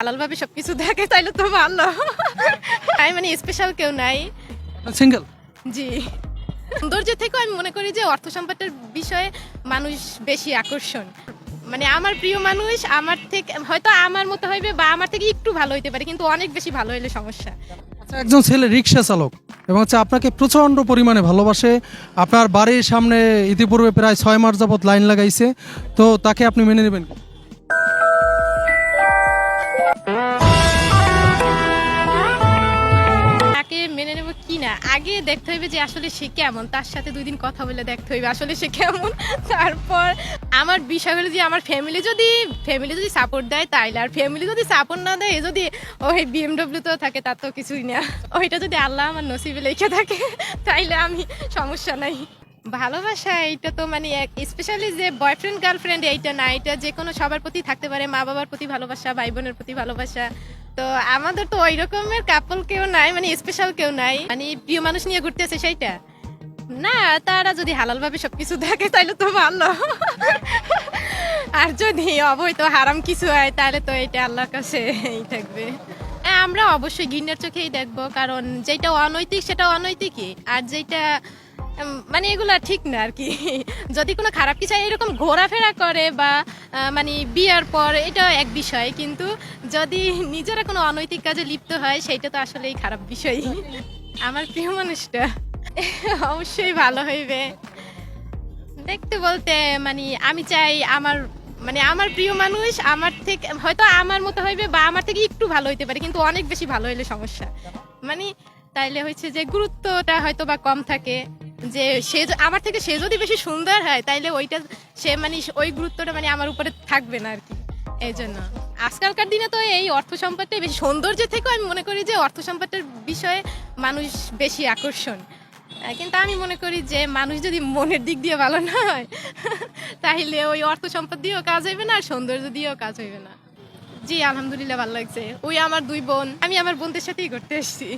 হালালভাবে সবকিছু থাকে তাইলে তো ভালো। আমি মানে স্পেশাল কেউ নাই। সিঙ্গেল? জি। সৌন্দর্য থেকেও আমি মনে করি যে অর্থ সম্পদের বিষয়ে মানুষ বেশি আকর্ষণ। মানে আমার প্রিয় মানুষ আমার থেকে হয়তো আমার মতো হইবে বা আমার থেকে একটু ভালো হইতে পারে, কিন্তু অনেক বেশি ভালো হইলে সমস্যা। আচ্ছা, একজন ছেলে রিক্সা চালক এবং আপনাকে প্রচন্ড পরিমাণে ভালোবাসে, আপনার বাড়ির সামনে ইতিপূর্বে প্রায় 6 মাস যাবত লাইন লাগাইছে, তো তাকে আপনি মেনে নেবেন কি? তাকে মেনে নেব কি না আগে দেখতে হইবে যে আসলে সে কেমন, তার সাথে 2 দিন কথা বলে দেখতে হইবে আসলে সে কেমন। তারপর আমার বিষয় হলো যে আমার ফ্যামিলি যদি সাপোর্ট দেয় তাইলে, আর ফ্যামিলি যদি সাপোর্ট না দেয়, যদি ওই বিএমডব্লিউ তো থাকে তার তো কিছুই না, ওইটা যদি আল্লাহ আমার নসিবে লেখা থাকে তাইলে আমি সমস্যা নাই। ভালোবাসা এইটা তো মানে স্পেশালি যে বয়ফ্রেন্ড গার্লফ্রেন্ড এইটা না, এটা যে কোনো সবার প্রতি থাকতে পারে, মা বাবার প্রতি ভালোবাসা, ভাই বোনের প্রতি ভালোবাসা। তো আমাদের তো ওই রকমের কাপল কেউ নাই, মানে স্পেশাল কেউ নাই, মানে প্রিয় মানুষ নিয়ে ঘুরতেছে সেইটা না। তারা যদি হালালভাবে সবকিছু থাকে তাইলে তো ভালো। আর যদি অবৈধ হারাম কিছু হয় তাহলে তো এটা আল্লাহর কাছে থাকবে। আমরা অবশ্যই ঘৃণার চোখেই দেখবো, কারণ যেটা অনৈতিক সেটা অনৈতিকই, আর যেটা মানে এগুলা ঠিক না আর কি। যদি কোনো খারাপ কিছু হয়, এরকম ঘোরাফেরা করে বা মানে বিয়ার পর, এটা এক বিষয়, কিন্তু যদি নিজেরা কোনো অনৈতিক কাজে লিপ্ত হয় সেটা তো আসলেই খারাপ বিষয়। আমার প্রিয় মানুষটা অবশ্যই ভালো হইবে দেখতে বলতে, মানে আমি চাই আমার প্রিয় মানুষ আমার থেকে হয়তো আমার মতো হইবে বা আমার থেকে একটু ভালো হইতে পারে, কিন্তু অনেক বেশি ভালো হইলে সমস্যা। মানে তাইলে হচ্ছে যে গুরুত্বটা হয়তো বা কম থাকে, যে আমার থেকে সে যদি বেশি সুন্দর হয় তাইলে ওইটা সে মানে ওই গুরুত্বটা মানে আমার উপরে থাকবে না আর কি। এই জন্য আজকালকার দিনে তো এই অর্থ সম্পদটাই বেশি, সৌন্দর্য থেকেও আমি মনে করি যে অর্থ সম্পদের বিষয়ে মানুষ বেশি আকর্ষণ। কিন্তু আমি মনে করি যে মানুষ যদি মনের দিক দিয়ে ভালো না হয় তাহলে ওই অর্থ সম্পদ দিয়েও কাজ হইবে না, আর সৌন্দর্য দিয়েও কাজ হইবে না। জি আলহামদুলিল্লাহ ভালো লাগছে। ওই আমার 2 বোন, আমি আমার বোনদের সাথেই ঘুরতে এসেছি।